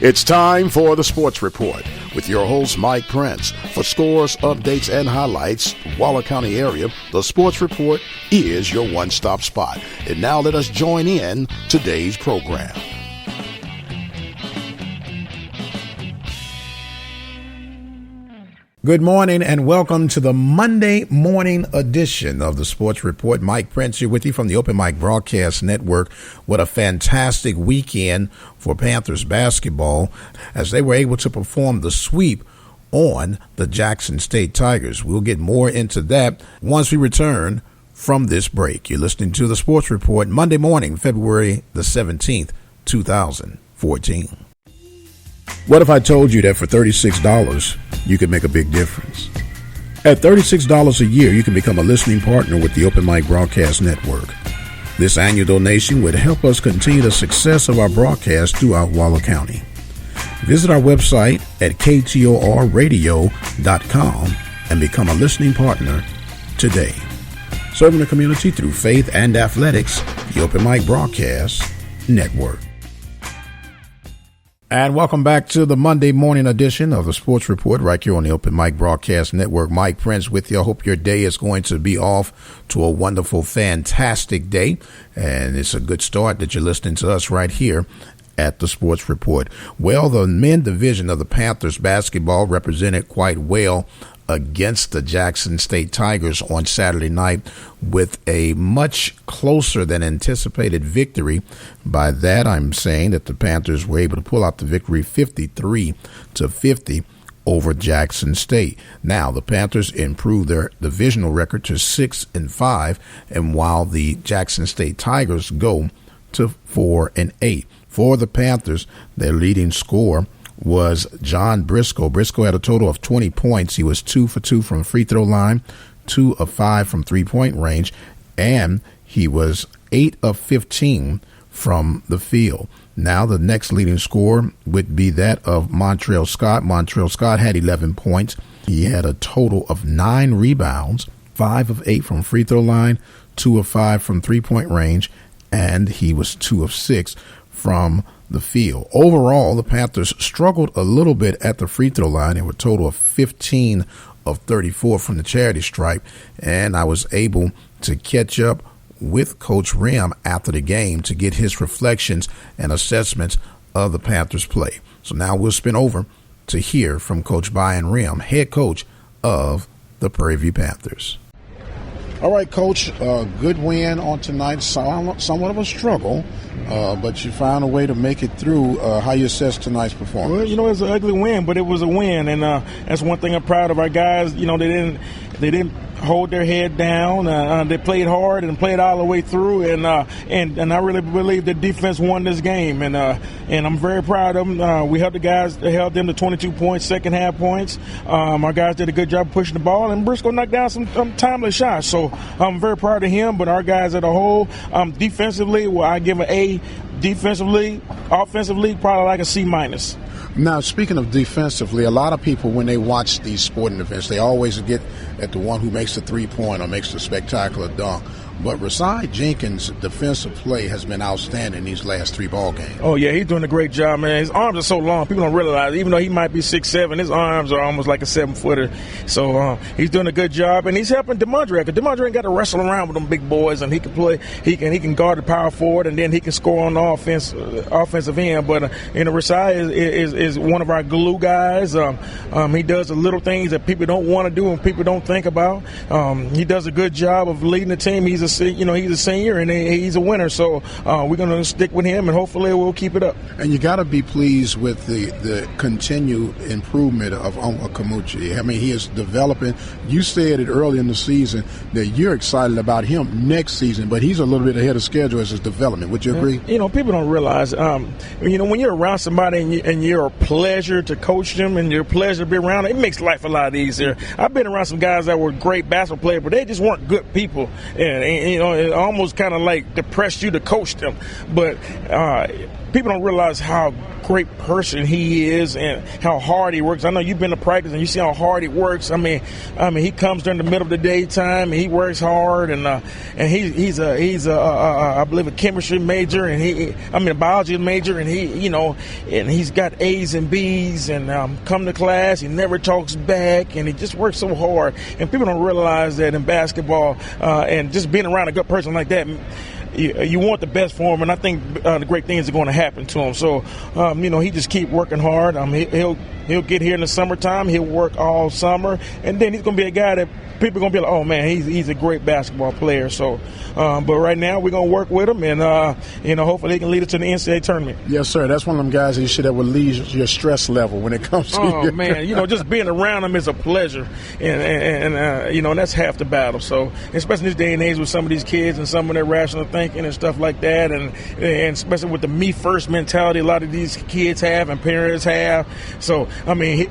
It's time for the Sports Report with your host, Mike Prince. For scores, updates, and highlights, Waller County area, the Sports Report is your one-stop spot. And now let us join in today's program. Good morning and welcome to the Monday morning edition of the Sports Report. Mike Prince here with you from the Open Mic Broadcast Network. What a fantastic weekend for Panthers basketball as they were able to perform the sweep on the Jackson State Tigers. We'll get more into that once we return from this break. You're listening to the Sports Report Monday morning, February the 17th, 2014. What if I told you that for $36, you could make a big difference? At $36 a year, you can become a listening partner with the Open Mic Broadcast Network. This annual donation would help us continue the success of our broadcast throughout Waller County. Visit our website at ktorradio.com and become a listening partner today. Serving the community through faith and athletics, the Open Mic Broadcast Network. And welcome back to the Monday morning edition of the Sports Report right here on the Open Mic Broadcast Network. Mike Prince with you. I hope your day is going to be off to a wonderful, fantastic day. And it's a good start that you're listening to us right here at the Sports Report. Well, the men division of the Panthers basketball represented quite well against the Jackson State Tigers on Saturday night with a much closer than anticipated victory. By that, I'm saying that the Panthers were able to pull out the victory 53-50 over Jackson State. Now, the Panthers improved their divisional record to 6-5, and while the Jackson State Tigers go to 4-8. For the Panthers, their leading scorer was John Briscoe. Briscoe had a total of 20 points. He was 2 for 2 from free throw line, 2 of 5 from three-point range, and he was 8 of 15 from the field. Now the next leading scorer would be that of Montrell Scott. Montrell Scott had 11 points. He had a total of 9 rebounds, 5 of 8 from free throw line, 2 of 5 from three-point range, and he was 2 of 6 from the field. Overall, the Panthers struggled a little bit at the free throw line. They were a total of 15 of 34 from the charity stripe, and I was able to catch up with Coach Rimm after the game to get his reflections and assessments of the Panthers' play. So now we'll spin over to hear from Coach Byron Rimm, head coach of the Prairie View Panthers. All right, Coach, good win on tonight. Somewhat of a struggle, but you found a way to make it through. How you assess tonight's performance? Well, you know, it's an ugly win, but it was a win, and that's one thing I'm proud of our guys. You know, they didn't hold their head down. They played hard and played all the way through, and I really believe the defense won this game, and I'm very proud of them. We held them to 22 points, second half points. Our guys did a good job pushing the ball, and Briscoe knocked down some timely shots. So I'm very proud of him. But our guys as a whole, defensively, well, I give an A. Defensively, offensively, probably like a C-. Now, speaking of defensively, a lot of people, when they watch these sporting events, they always get at the one who makes the three-point or makes the spectacular dunk. But Rasai Jenkins' defensive play has been outstanding these last 3 ball games. Oh, yeah, he's doing a great job, man. His arms are so long. People don't realize, even though he might be 6'7", his arms are almost like a 7-footer. So he's doing a good job, and he's helping DeMondre. Because DeMondre ain't got to wrestle around with them big boys, and he can play. He can guard the power forward, and then he can score on the offensive end. But Rasai is one of our glue guys. He does the little things that people don't want to do and people don't think about. He does a good job of leading the team. He's a senior and he's a winner, so we're going to stick with him and hopefully we'll keep it up. And you got to be pleased with the continued improvement of Kamuchi. I mean, he is developing. You said it early in the season that you're excited about him next season, but he's a little bit ahead of schedule as his development. Would you agree? You know, people don't realize, when you're around somebody and you're a pleasure to coach them and you're a pleasure to be around, it makes life a lot easier. I've been around some guys that were great basketball players, but they just weren't good people. And it almost kind of like depressed you to coach them. But people don't realize how great person he is and how hard he works. I know you've been to practice and you see how hard he works. I mean, he comes during the middle of the daytime and he works hard, and he's I believe a chemistry major, and a biology major, and and he's got A's and B's, and come to class, he never talks back, and he just works so hard. And people don't realize that in basketball, and just being around a good person like that, you want the best for him, and I think the great things are going to happen to him. So, he just keep working hard. He'll get here in the summertime. He'll work all summer, and then he's going to be a guy that people are going to be like, oh, man, he's a great basketball player. So, but right now we're going to work with him, and, hopefully he can lead us to the NCAA tournament. Yes, sir. That's one of them guys that you should have relieve your stress level when it comes to Oh, man, just being around him is a pleasure, and that's half the battle. So, especially in this day and age with some of these kids and some of their rational thinking and stuff like that, and especially with the me-first mentality a lot of these kids have and parents have. So, you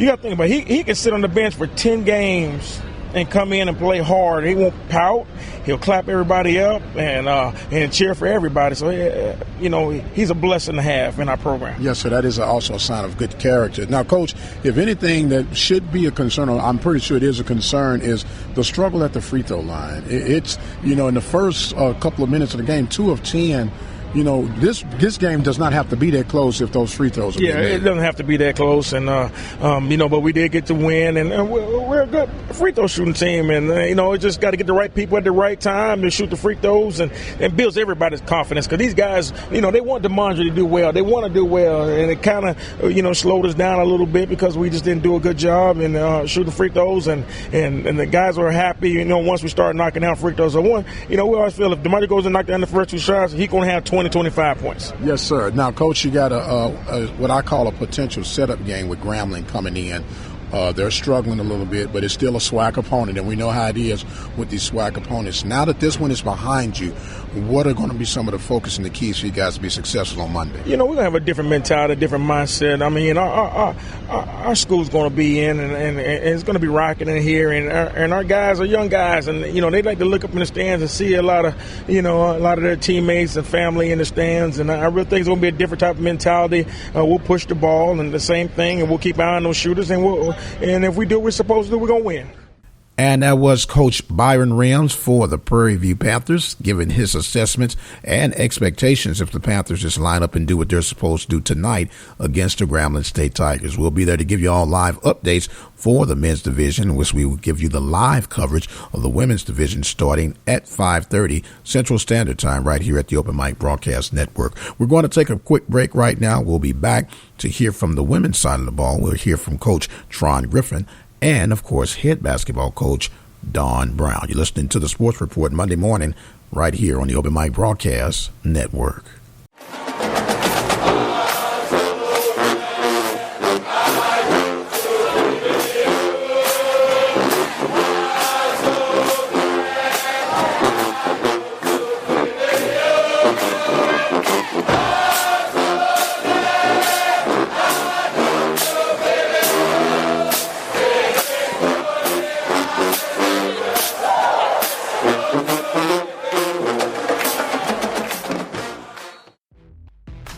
got to think about it. He can sit on the bench for 10 games and come in and play hard. He won't pout. He'll clap everybody up and cheer for everybody. So, he's a blessing to have in our program. Yes, sir. That is also a sign of good character. Now, Coach, if anything that should be a concern, or I'm pretty sure it is a concern, is the struggle at the free throw line. It's, in the first couple of minutes of the game, 2 of 10, this game does not have to be that close if those free throws are being made. It doesn't have to be that close, and but we did get to win, and we're a good free throw shooting team, and it just got to get the right people at the right time to shoot the free throws, and builds everybody's confidence, because these guys, they want DeMondre to do well, they want to do well, and it kind of slowed us down a little bit because we just didn't do a good job in shooting free throws, and the guys were happy, once we started knocking down free throws. So we always feel if DeMondre goes and knock down the first 2 shots, he's going to have 25 points. Yes, sir. Now, Coach, you got a what I call a potential setup game with Grambling coming in. They're struggling a little bit, but it's still a SWAC opponent, and we know how it is with these SWAC opponents. Now that this one is behind you, what are going to be some of the focus and the keys for you guys to be successful on Monday? We're going to have a different mentality, a different mindset. Our school's going to be in, and it's going to be rocking in here, and our guys are young guys, and they like to look up in the stands and see a lot of their teammates and family in the stands, and I really think it's going to be a different type of mentality. We'll push the ball and the same thing, and we'll keep an eye on those shooters, and if we do what we're supposed to do, we're going to win. And that was Coach Byron Rimm for the Prairie View Panthers, giving his assessments and expectations if the Panthers just line up and do what they're supposed to do tonight against the Grambling State Tigers. We'll be there to give you all live updates for the men's division, in which we will give you the live coverage of the women's division starting at 5:30 Central Standard Time right here at the Open Mic Broadcast Network. We're going to take a quick break right now. We'll be back to hear from the women's side of the ball. We'll hear from Coach Tron Griffin and, of course, head basketball coach Don Brown. You're listening to the Sports Report Monday morning right here on the Open Mic Broadcast Network.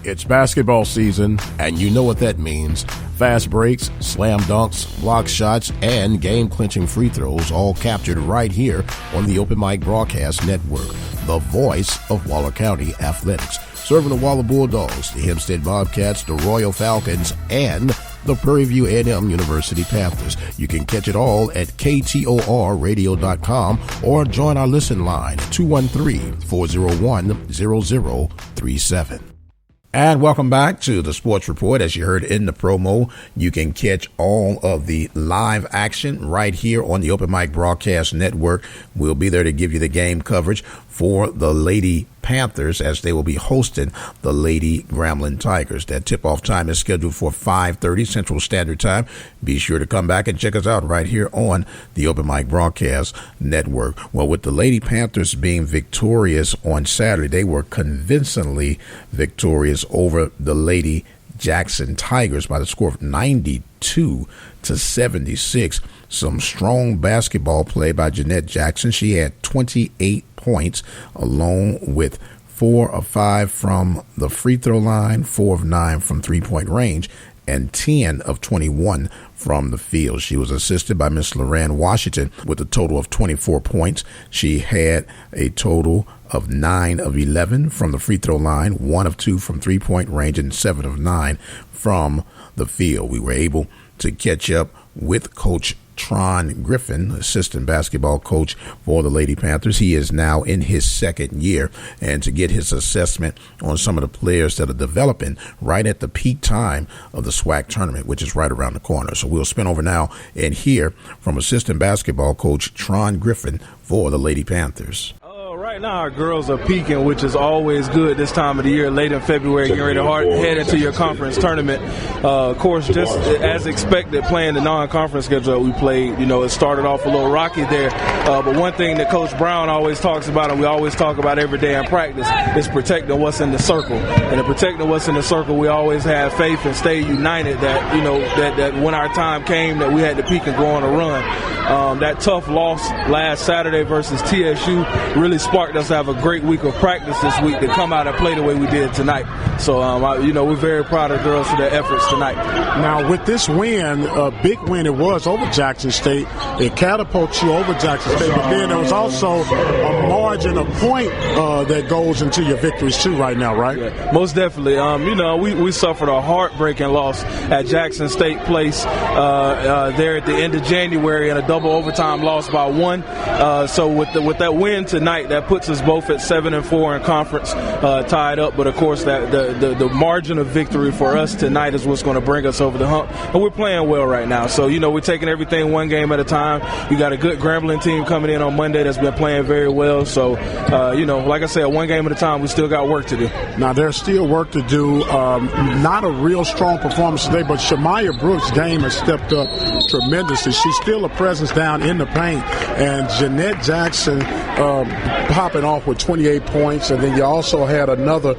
It's basketball season, and you know what that means. Fast breaks, slam dunks, block shots, and game-clinching free throws all captured right here on the Open Mic Broadcast Network, the voice of Waller County Athletics. Serving the Waller Bulldogs, the Hempstead Bobcats, the Royal Falcons, and the Prairie View A&M University Panthers. You can catch it all at KTORradio.com or join our listen line at 213-401-0037. And welcome back to the Sports Report. As you heard in the promo, you can catch all of the live action right here on the Open Mic Broadcast Network. We'll be there to give you the game coverage for the Lady Panthers as they will be hosting the Lady Grambling Tigers. That tip-off time is scheduled for 5:30 Central Standard Time. Be sure to come back and check us out right here on the Open Mic Broadcast Network. Well, with the Lady Panthers being victorious on Saturday, they were convincingly victorious over the Lady Jackson Tigers by the score of 92-76. Some strong basketball play by Jeanette Jackson. She had 28 points along with 4 of 5 from the free throw line, 4 of 9 from three-point range, and 10 of 21 from the field. She was assisted by Miss Loran Washington with a total of 24 points. She had a total of 9 of 11 from the free throw line, 1 of 2 from three-point range, and 7 of 9 from the field. We were able to catch up with Coach Tron Griffin, assistant basketball coach for the Lady Panthers. He is now in his second year, and to get his assessment on some of the players that are developing right at the peak time of the SWAC tournament, which is right around the corner. So we'll spin over now and hear from assistant basketball coach Tron Griffin for the Lady Panthers. Right now our girls are peaking, which is always good this time of the year, late in February, getting ready to head into your conference tournament. Of course, just as expected, playing the non-conference schedule that we played, it started off a little rocky there. But one thing that Coach Brown always talks about, and we always talk about every day in practice, is protecting what's in the circle. And in protecting what's in the circle, we always have faith and stay united that, that when our time came that we had to peak and go on a run. That tough loss last Saturday versus TSU really sparked us to have a great week of practice this week to come out and play the way we did tonight. So, we're very proud of the girls for their efforts tonight. Now, with this win, a big win it was over Jackson State, it catapults you over Jackson State, but then there was also a margin of point that goes into your victories too right now, right? Yeah, most definitely. We suffered a heartbreaking loss at Jackson State Place there at the end of January, and a double overtime loss by 1. So with that win tonight, that puts us both at 7-4 in conference, tied up. But of course, that the margin of victory for us tonight is what's going to bring us over the hump. And we're playing well right now. So we're taking everything one game at a time. We got a good Grambling team coming in on Monday that's been playing very well. So like I said, one game at a time. We still got work to do. Now there's still work to do. Not a real strong performance today, but Shamaya Brooks' game has stepped up tremendously. She's still a presence down in the paint, and Jeanette Jackson popping off with 28 points, and then you also had another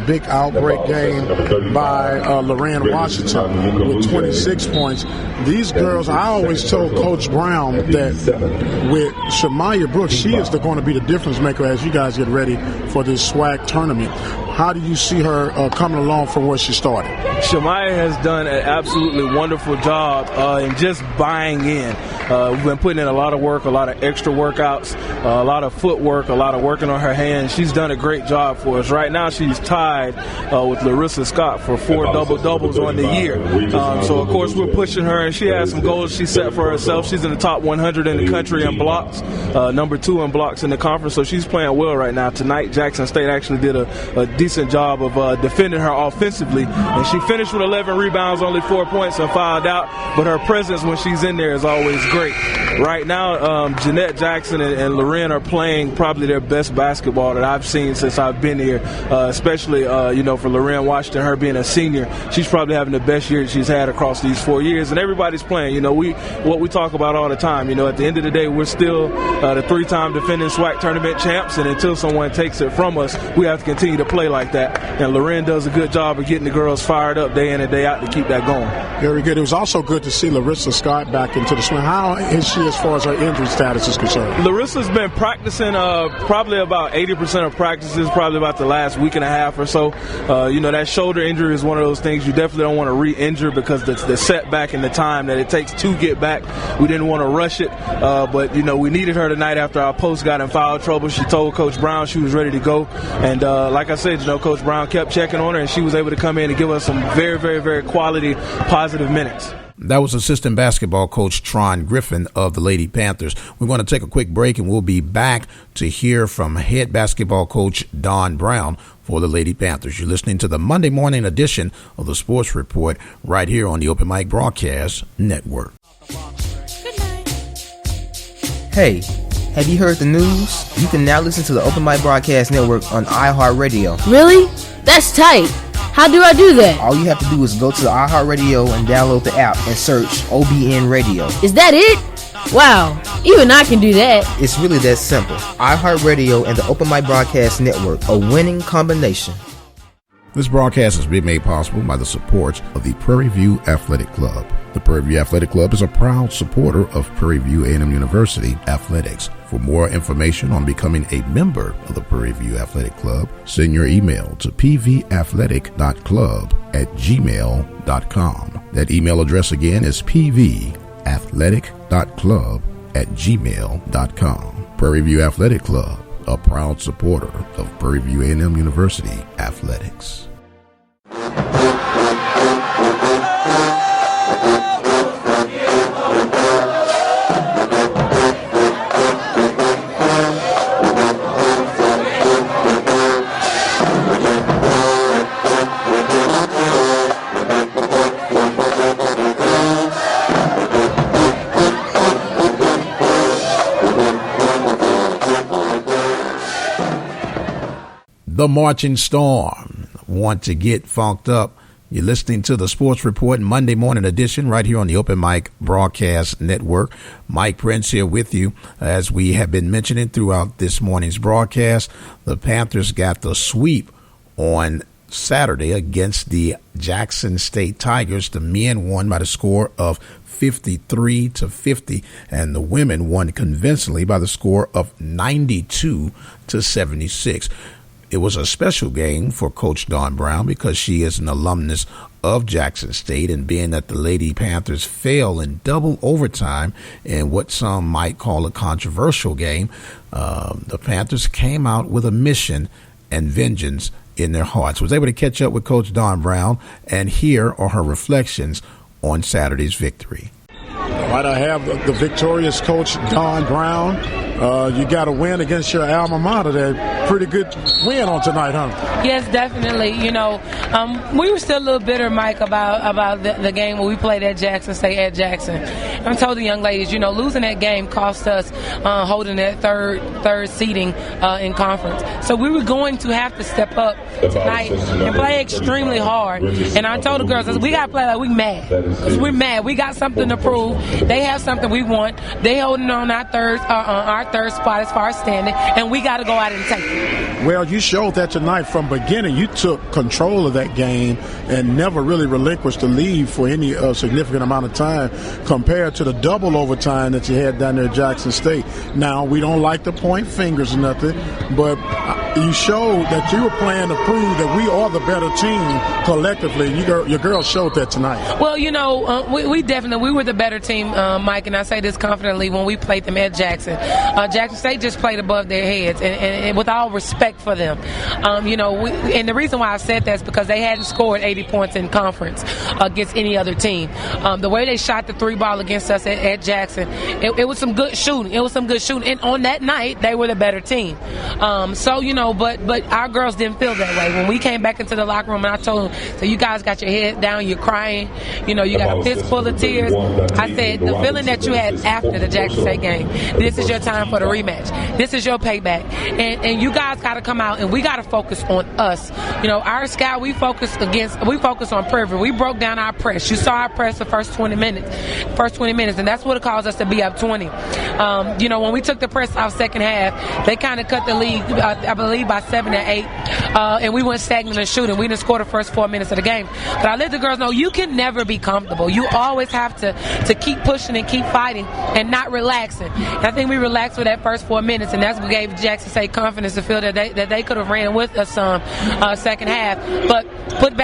big outbreak game by Loran Washington with 26 points. These girls, I always told Coach Brown that with Shamaya Brooks, she is going to be the difference maker as you guys get ready for this SWAC tournament. How do you see her coming along from where she started? Shamaya has done an absolutely wonderful job in just buying in. We've been putting in a lot of work, a lot of extra workouts, a lot of footwork, a lot of working on her hands. She's done a great job for us. Right now she's tied with Larissa Scott for 4 double-doubles on the year. So, of course, we're pushing her, and she has some goals she set for herself. She's in the top 100 in the country in blocks, number 2 in blocks in the conference, so she's playing well right now. Tonight, Jackson State actually did a decent job of defending her offensively, and she finished with 11 rebounds, only 4 points, and fouled out, but her presence when she's in there is always great. Right now, Jeanette Jackson and Loren are playing probably their best basketball that I've seen since I've been here, especially, for Loren Washington, her being a senior. She's probably having the best year she's had across these 4 years, and everybody's playing. What we talk about all the time, at the end of the day, we're still the 3-time defending SWAC tournament champs, and until someone takes it from us, we have to continue to play like that. And Loren does a good job of getting the girls fired up day in and day out to keep that going. Very good. It was also good to see Larissa Scott back into the swing. How is she as far as her injury status is concerned? Larissa's been practicing probably about 80% of practices, probably about the last week and a half or so. That shoulder injury is one of those things you definitely don't want to re-injure because the setback and the time that it takes to get back. We didn't want to rush it, but we needed her tonight after our post got in foul trouble. She told Coach Brown she was ready to go, and like I said, Coach Brown kept checking on her, and she was able to come in and give us some very, very, very quality, positive minutes. That was assistant basketball coach Tron Griffin of the Lady Panthers. We're going to take a quick break, and we'll be back to hear from head basketball coach Don Brown for the Lady Panthers. You're listening to the Monday morning edition of the Sports Report right here on the Open Mic Broadcast Network. Hey, have you heard the news? You can now listen to the Open Mic Broadcast Network on iHeartRadio. Really? That's tight. How do I do that? All you have to do is go to the iHeartRadio and download the app and search OBN-Radio. Is that it? Wow, even I can do that. It's really that simple. iHeartRadio and the Open Mic Broadcast Network, a winning combination. This broadcast has been made possible by the support of the Prairie View Athletic Club. The Prairie View Athletic Club is a proud supporter of Prairie View A&M University athletics. For more information on becoming a member of the Prairie View Athletic Club, send your email to pvathletic.club@gmail.com. That email address again is pvathletic.club@gmail.com. Prairie View Athletic Club, a proud supporter of Prairie View A&M University athletics. The Marching Storm. Want to get funked up? You're listening to the Sports Report Monday morning edition right here on the Open Mic Broadcast Network. Mike Prince here with you. As we have been mentioning throughout this morning's broadcast, the Panthers got the sweep on Saturday against the Jackson State Tigers. The men won by the score of 53-50, and the women won convincingly by the score of 92-76. It was a special game for Coach Dawn Brown because she is an alumnus of Jackson State, and being that the Lady Panthers fell in double overtime in what some might call a controversial game, the Panthers came out with a mission and vengeance in their hearts. Was able to catch up with Coach Dawn Brown, and here are her reflections on Saturday's victory. All right, I have the victorious Coach Dawn Brown. You got a win against your alma mater. That pretty good win on tonight, huh? Yes, definitely. You know, we were still a little bitter, Mike, about the game when we played at Jackson State at Jackson. I told the young ladies, you know, losing that game cost us holding that third seeding in conference. So we were going to have to step up tonight and play extremely hard. And I told the girls, we got to play like we mad. Because we're mad. We got something to prove. They have something we want. They holding on our third spot as far as standing, and we got to go out and take it. Well, you showed that tonight from beginning. You took control of that game and never really relinquished the lead for any significant amount of time compared to the double overtime that you had down there at Jackson State. Now, we don't like to point fingers or nothing, but you showed that you were playing to prove that we are the better team collectively. Your girls showed that tonight. Well, you know, we definitely were the better team, Mike, and I say this confidently when we played them at Jackson. Jackson State just played above their heads, and with all respect for them. You know, and the reason why I said that is because they hadn't scored 80 points in conference against any other team. The way they shot the three ball against us at Jackson, it was some good shooting. It was some good shooting, and on that night, they were the better team. So, you know, but our girls didn't feel that way. When we came back into the locker room and I told them, so you guys got your head down, you're crying, you know, you got a fist full of tears. I said, the feeling that you had after the Jackson State game, this is your time for the rematch. This is your payback. And you guys got to come out and we got to focus on us. You know, our scout, we focus on Prairie View. We broke down our press. You saw our press the first 20 minutes, and that's what it caused us to be up 20. You know, when we took the press off second half, they kind of cut the lead, I believe, by 7 or 8, and we went stagnant in shooting. We didn't score the first 4 minutes of the game. But I let the girls know you can never be comfortable. You always have to keep pushing and keep fighting and not relaxing. And I think we relaxed for that first 4 minutes, and that's what gave Jackson State confidence to feel that they could have ran with us some second half. But put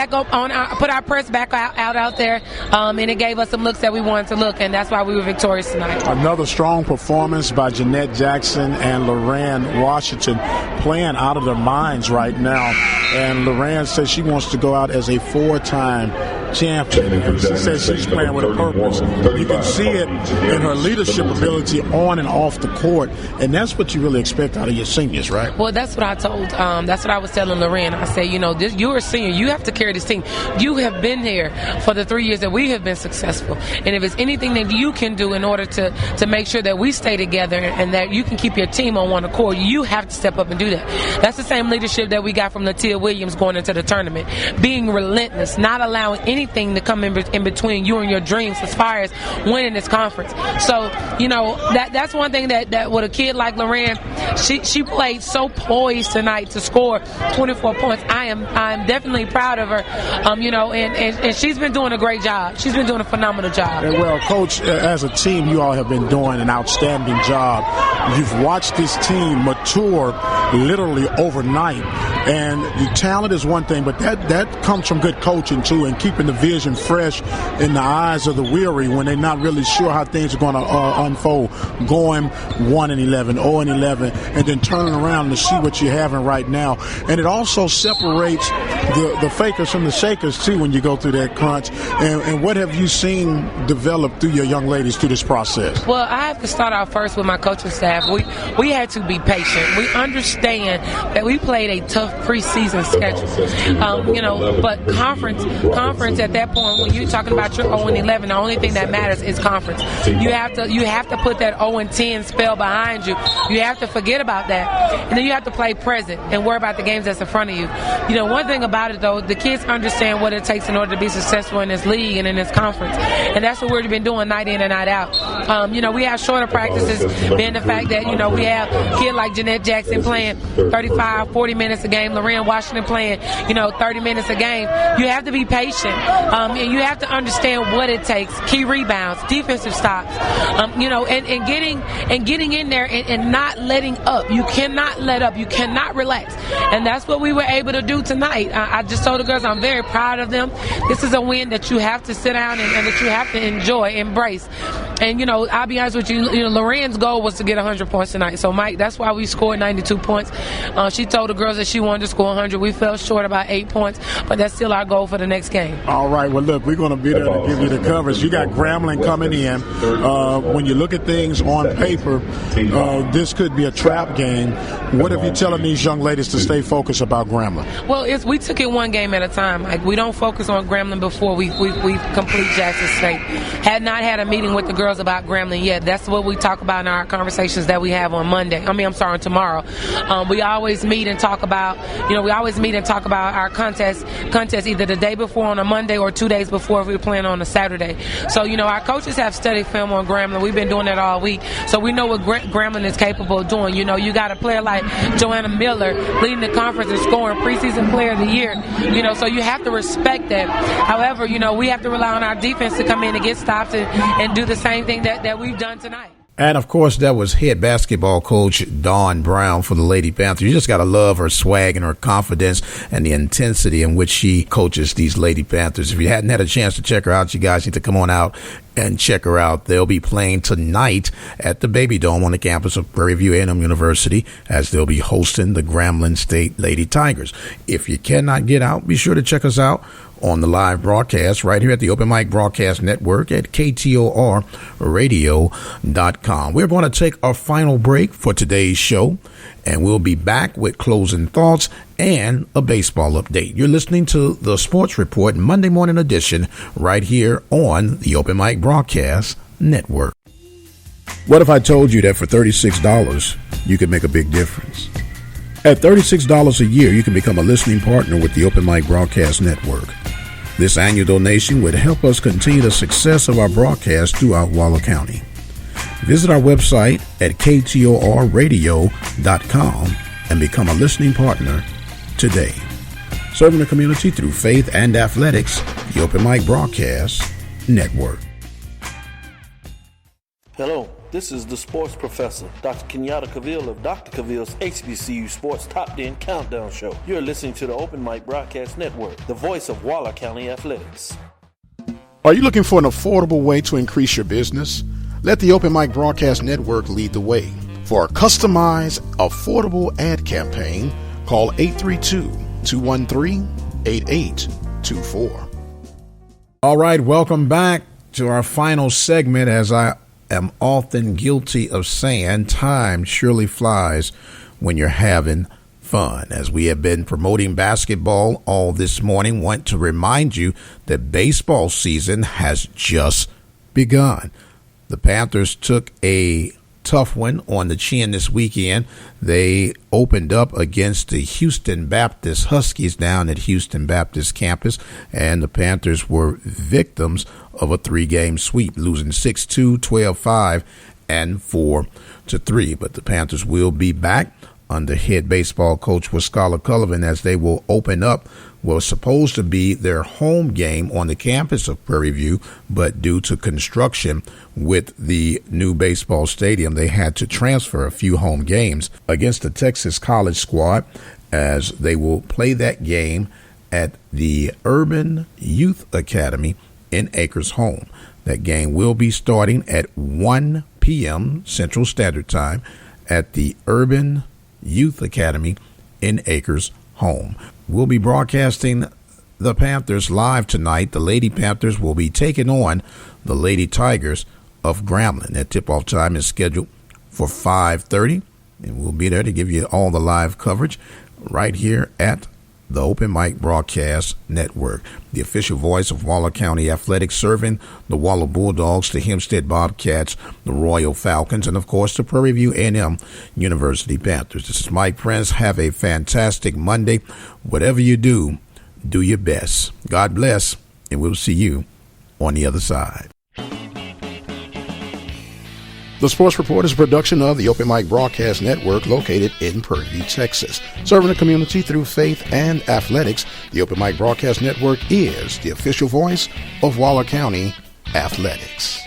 our press back out there, and it gave us some looks that we wanted to look, and that's why we were victorious tonight. Another strong performance by Jeanette Jackson and Loran Washington, playing out of their minds right now. And Loran says she wants to go out as a 4-time champion. She says she's playing with a purpose. You can see it in her leadership ability on and off the court, and that's what you really expect out of your seniors, right? Well, that's what I told. That's what I was telling Loran. I said, you know, you're a senior. You have to carry this team. You have been here for the 3 years that we have been successful, and if it's anything that you can do in order to make sure that we stay together and that you can keep your team on one accord, you have to step up and do that. That's the same leadership that we got from Latia Williams going into the tournament, being relentless, not allowing any anything to come in between you and your dreams as far as winning this conference. So, that's one thing that with a kid like Loren, she played so poised tonight to score 24 points. I'm definitely proud of her, and she's been doing a great job. She's been doing a phenomenal job. And well, Coach, as a team, you all have been doing an outstanding job. You've watched this team mature literally overnight. And the talent is one thing, but that comes from good coaching, too, and keeping the vision fresh in the eyes of the weary when they're not really sure how things are going to unfold. Going 1-11, 0-11, and then turning around to see what you're having right now. And it also separates the fakers from the shakers, too, when you go through that crunch. And what have you seen develop through your young ladies through this process? Well, I have to start out first with my coaching staff. We had to be patient. We understand that we played a tough preseason schedule. But conference at that point, when you're talking about your 0-11, the only thing that matters is conference. You have to put that 0-10 spell behind you. You have to forget about that, and then you have to play present and worry about the games that's in front of you. One thing about it though, the kids understand what it takes in order to be successful in this league and in this conference, and that's what we've been doing night in and night out. We have shorter practices, being the fact that we have a kid like Jeanette Jackson playing 35, 40 minutes a game, Loren Washington playing 30 minutes a game. You have to be patient, and you have to understand what it takes: key rebounds, defensive stops, and getting in there and not letting up. You cannot let up. You cannot relax, and that's what we were able to do tonight. I just told the girls I'm very proud of them. This is a win that you have to sit down and that you have to enjoy, embrace. And I'll be honest with you. Loren's goal was to get 100 points tonight. So Mike, that's why we scored 92 points. She told the girls that she wanted to score 100. We fell short about 8 points, but that's still our goal for the next game. All right. Well, look, we're going to be there to give you the coverage. You got Grambling coming in. When you look at things on paper, this could be a trap game. What are you telling these young ladies to stay focused about Grambling? Well, we took it one game at a time. Like, we don't focus on Grambling before we complete Jackson State. Had not had a meeting with the girls about Grambling yet. That's what we talk about in our conversations that we have on Monday. On tomorrow. We always meet and talk about, our contest either the day before on a Monday or 2 days before if we're playing on a Saturday. So, our coaches have studied film on Grambling. We've been doing that all week. So we know what Grambling is capable of doing. You got a player like Joanna Miller leading the conference and scoring preseason player of the year. So you have to respect that. However, we have to rely on our defense to come in and get stops and do the same thing that we've done tonight. And, of course, that was head basketball coach Dawn Brown for the Lady Panthers. You just got to love her swag and her confidence and the intensity in which she coaches these Lady Panthers. If you hadn't had a chance to check her out, you guys need to come on out and check her out. They'll be playing tonight at the Baby Dome on the campus of Prairie View A&M University, as they'll be hosting the Grambling State Lady Tigers. If you cannot get out, be sure to check us out on the live broadcast right here at the Open Mic Broadcast Network at KTORradio.com. We're going to take our final break for today's show, and we'll be back with closing thoughts and a baseball update. You're listening to the Sports Report Monday morning edition right here on the Open Mic Broadcast Network. What if I told you that for $36, you could make a big difference? At $36 a year, you can become a listening partner with the Open Mic Broadcast Network. This annual donation would help us continue the success of our broadcast throughout Waller County. Visit our website at KTORradio.com and become a listening partner today. Serving the community through faith and athletics, the Open Mic Broadcast Network. Hello, this is the sports professor, Dr. Kenyatta Cavill of Dr. Cavill's HBCU Sports Top 10 Countdown Show. You're listening to the Open Mic Broadcast Network, the voice of Waller County Athletics. Are you looking for an affordable way to increase your business? Let the Open Mic Broadcast Network lead the way. For a customized, affordable ad campaign, call 832-213-8824. All right, welcome back to our final segment. As I am often guilty of saying, time surely flies when you're having fun. As we have been promoting basketball all this morning, want to remind you that baseball season has just begun. The Panthers took a tough one on the chin this weekend. They opened up against the Houston Baptist Huskies down at Houston Baptist campus, and the Panthers were victims of a 3-game sweep, losing 6-2, 12-5, and 4-3. But the Panthers will be back under head baseball coach Wascala Cullivan as they will open up what was supposed to be their home game on the campus of Prairie View, but due to construction with the new baseball stadium, they had to transfer a few home games against the Texas College squad, as they will play that game at the Urban Youth Academy in Acres Home. That game will be starting at 1 p.m. Central Standard Time at the Urban Youth Academy in Acres Home. We'll be broadcasting the Panthers live tonight. The Lady Panthers will be taking on the Lady Tigers of Grambling. That tip-off time is scheduled for 5:30, and we'll be there to give you all the live coverage right here at the Open Mic Broadcast Network, the official voice of Waller County Athletics, serving the Waller Bulldogs, the Hempstead Bobcats, the Royal Falcons, and, of course, the Prairie View A&M University Panthers. This is Mike Prince. Have a fantastic Monday. Whatever you do, do your best. God bless, and we'll see you on the other side. The Sports Report is a production of the Open Mic Broadcast Network, located in Prairie View, Texas. Serving the community through faith and athletics, the Open Mic Broadcast Network is the official voice of Waller County Athletics.